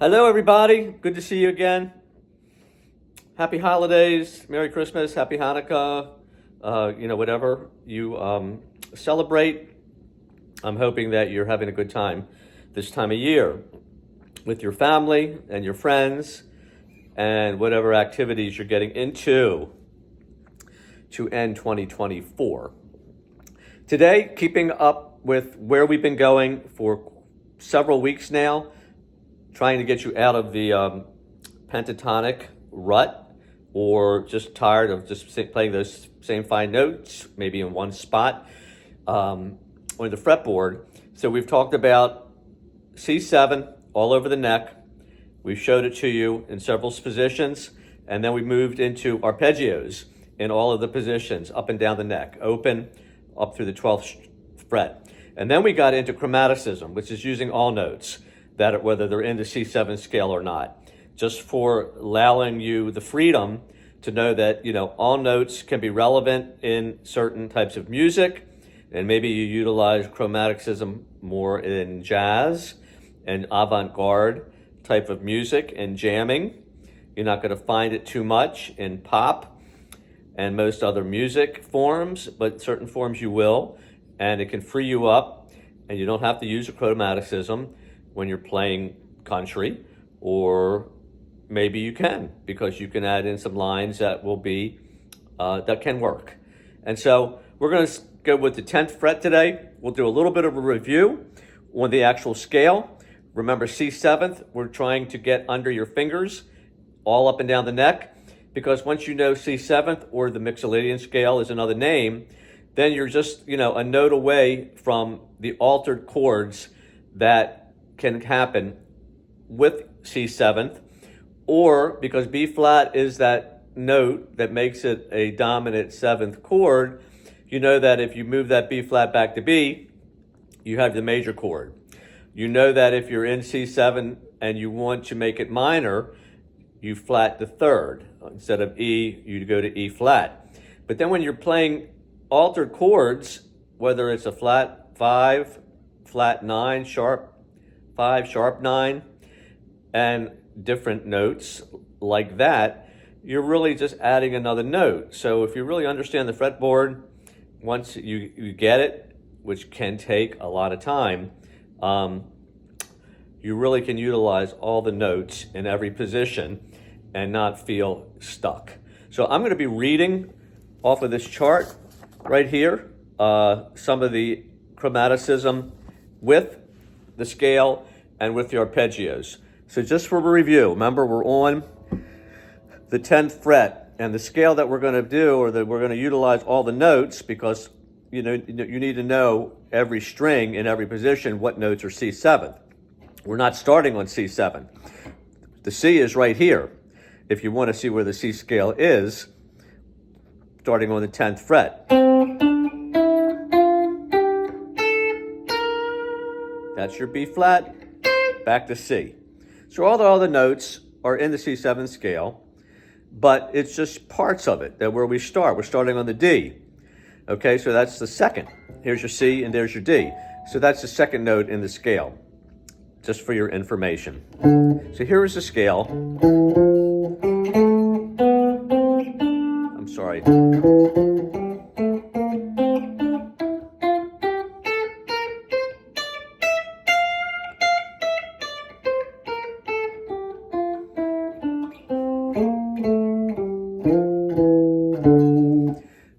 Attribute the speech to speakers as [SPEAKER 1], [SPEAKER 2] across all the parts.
[SPEAKER 1] Hello, everybody. Good to see you again. Happy holidays, Merry Christmas, Happy Hanukkah, whatever you celebrate. I'm hoping that you're having a good time this time of year with your family and your friends and whatever activities you're getting into to end 2024. Today, keeping up with where we've been going for several weeks now, trying to get you out of the pentatonic rut, or just tired of just playing those same fine notes, maybe in one spot on the fretboard. So we've talked about C7 all over the neck. We've showed it to you in several positions, and then we moved into arpeggios in all of the positions, up and down the neck, open, up through the 12th fret. And then we got into chromaticism, which is using all notes, that whether they're in the C7 scale or not, just for allowing you the freedom to know that, all notes can be relevant in certain types of music, and maybe you utilize chromaticism more in jazz and avant-garde type of music and jamming. You're not going to find it too much in pop and most other music forms, but certain forms you will, and it can free you up, and you don't have to use a chromaticism when you're playing country, or maybe you can, because you can add in some lines that will be, that can work. And so we're going to go with the 10th fret today. We'll do a little bit of a review on the actual scale. Remember, C7th, we're trying to get under your fingers, all up and down the neck, because once you know C7th, or the Mixolydian scale is another name, then you're just, a note away from the altered chords that can happen with C7th, or because B flat is that note that makes it a dominant 7th chord, you know that if you move that B flat back to B, you have the major chord. You know that if you're in C7 and you want to make it minor, you flat the 3rd. Instead of E, you go to E flat. But then when you're playing altered chords, whether it's a flat 5, flat 9, sharp 5, sharp 9, and different notes like that, you're really just adding another note. So if you really understand the fretboard, once you get it, which can take a lot of time, you really can utilize all the notes in every position and not feel stuck. So I'm going to be reading off of this chart right here, some of the chromaticism with the scale and with the arpeggios. So just for a review, remember we're on the 10th fret, and the scale that we're going to do, or that we're going to utilize all the notes, because you need to know every string in every position what notes are C7. We're not starting on C7. The C is right here. If you want to see where the C scale is, starting on the 10th fret. That's your B flat, back to C. So all the other notes are in the C7 scale, but it's just parts of it that where we start. We're starting on the D. Okay, so that's the second. Here's your C and there's your D. So that's the second note in the scale, just for your information. So here is the scale. I'm sorry.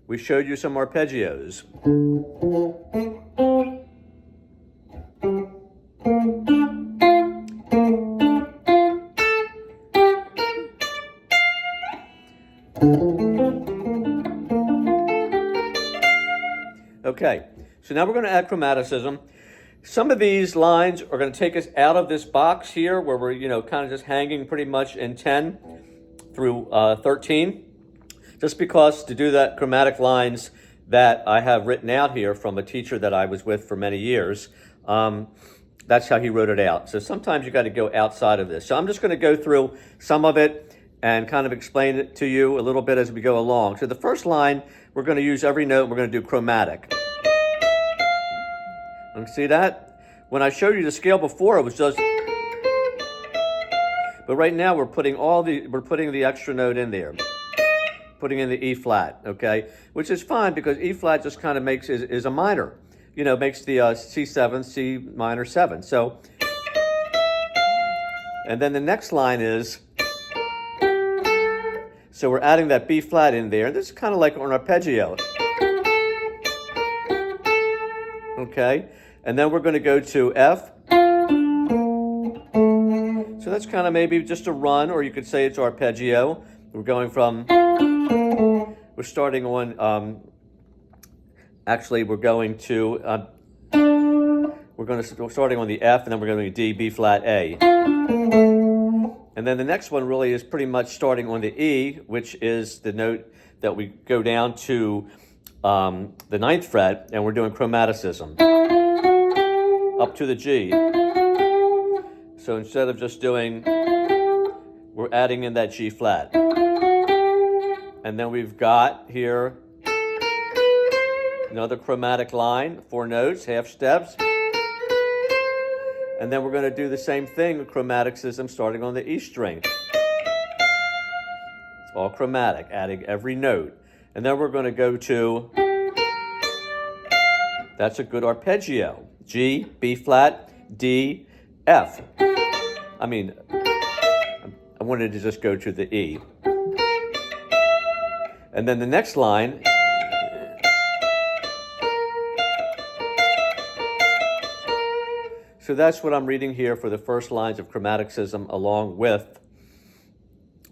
[SPEAKER 1] We showed you some arpeggios. Okay, so now we're going to add chromaticism. Some of these lines are going to take us out of this box here where we're, kind of just hanging pretty much in 10 through 13. Just because to do that chromatic lines that I have written out here from a teacher that I was with for many years, that's how he wrote it out. So sometimes you got to go outside of this. So I'm just going to go through some of it and kind of explain it to you a little bit as we go along. So the first line, we're going to use every note, we're going to do chromatic. See that? When I showed you the scale before, it was just... But right now we're putting the extra note in there, putting in the E flat, okay? Which is fine because E flat just kind of is a minor, makes the C7, C minor 7. So, and then the next line is, so we're adding that B flat in there. This is kind of like an arpeggio. Okay, and then we're going to go to F. So that's kind of maybe just a run, or you could say it's arpeggio. We're going from, we're starting on, actually we're going to, we're starting on the F, and then we're going to D, B flat, A. And then the next one really is pretty much starting on the E, which is the note that we go down to the 9th fret, and we're doing chromaticism up to the G. So instead of just doing, we're adding in that G flat. And then we've got here another chromatic line, 4 notes, half steps. And then we're going to do the same thing with chromaticism starting on the E string. It's all chromatic, adding every note. And then we're going to go to, that's a good arpeggio. G, B flat, D, F. I mean, I wanted to just go to the E. And then the next line, so that's what I'm reading here for the first lines of chromaticism along with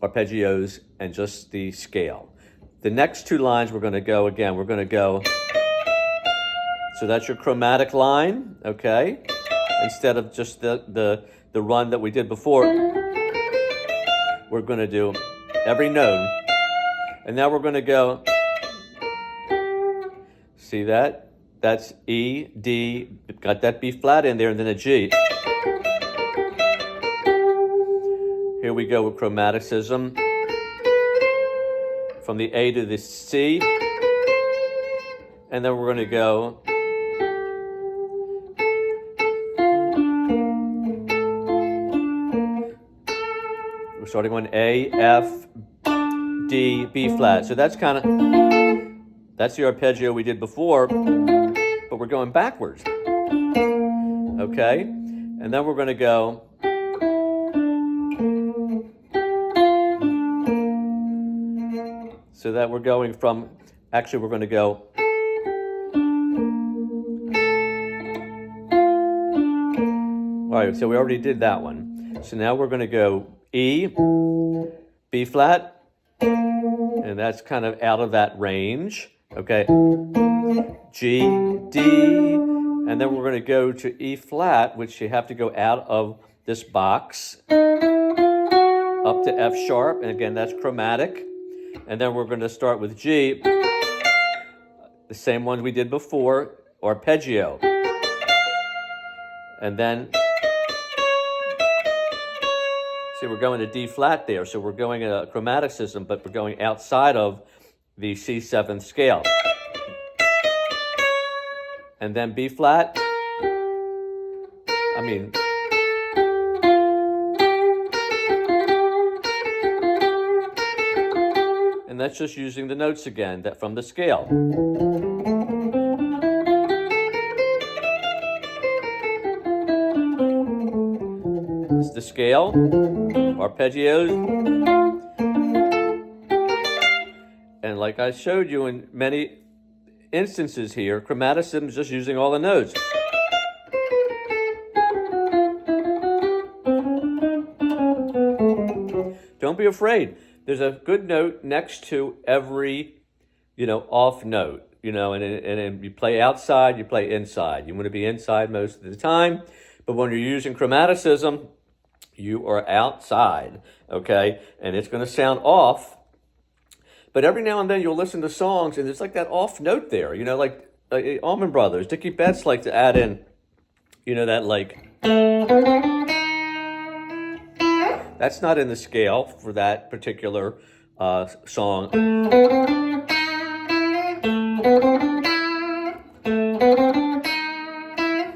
[SPEAKER 1] arpeggios and just the scale. The next 2 lines we're going to go again. We're going to go, so that's your chromatic line, okay? Instead of just the run that we did before, we're going to do every note. And now we're going to go, see that? That's E, D, got that B flat in there, and then a G. Here we go with chromaticism. From the A to the C. And then we're going to go, we're starting on A, F, D, B flat. So that's kind of, that's the arpeggio we did before, but we're going backwards. Okay? And then we're going to go, so that we're going from, actually we're going to go, all right, so we already did that one. So now we're going to go E, B flat, and that's kind of out of that range, okay? G, D, and then we're going to go to E flat, which you have to go out of this box, up to F sharp, and again, that's chromatic. And then we're going to start with G, the same one we did before, arpeggio. And then, see, we're going to D flat there, so we're going a chromaticism, but we're going outside of the C7 scale. And then B flat, I mean, and that's just using the notes again, that from the scale. It's the scale, arpeggios, and like I showed you in many instances here, chromaticism is just using all the notes. Don't be afraid. There's a good note next to every, off note, and you play outside, you play inside. You want to be inside most of the time, but when you're using chromaticism, you are outside, okay? And it's going to sound off, but every now and then you'll listen to songs and there's like that off note there, like Allman Brothers, Dickie Betts like to add in, that like, that's not in the scale for that particular song.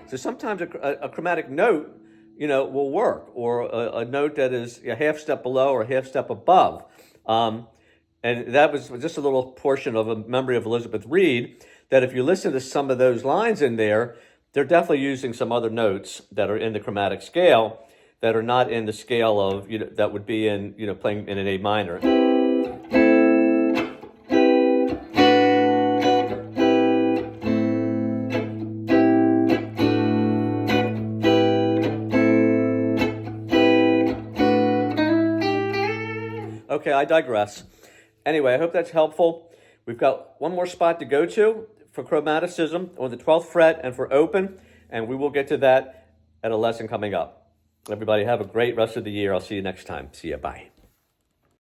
[SPEAKER 1] So sometimes a chromatic note will work, or a note that is a half step below or a half step above. And that was just a little portion of a memory of Elizabeth Reed, that if you listen to some of those lines in there, they're definitely using some other notes that are in the chromatic scale that are not in the scale of, that would be in, playing in an A minor. Okay, I digress. Anyway, I hope that's helpful. We've got one more spot to go to for chromaticism on the 12th fret and for open, and we will get to that at a lesson coming up. Everybody have a great rest of the year. I'll see you next time. See you. Bye.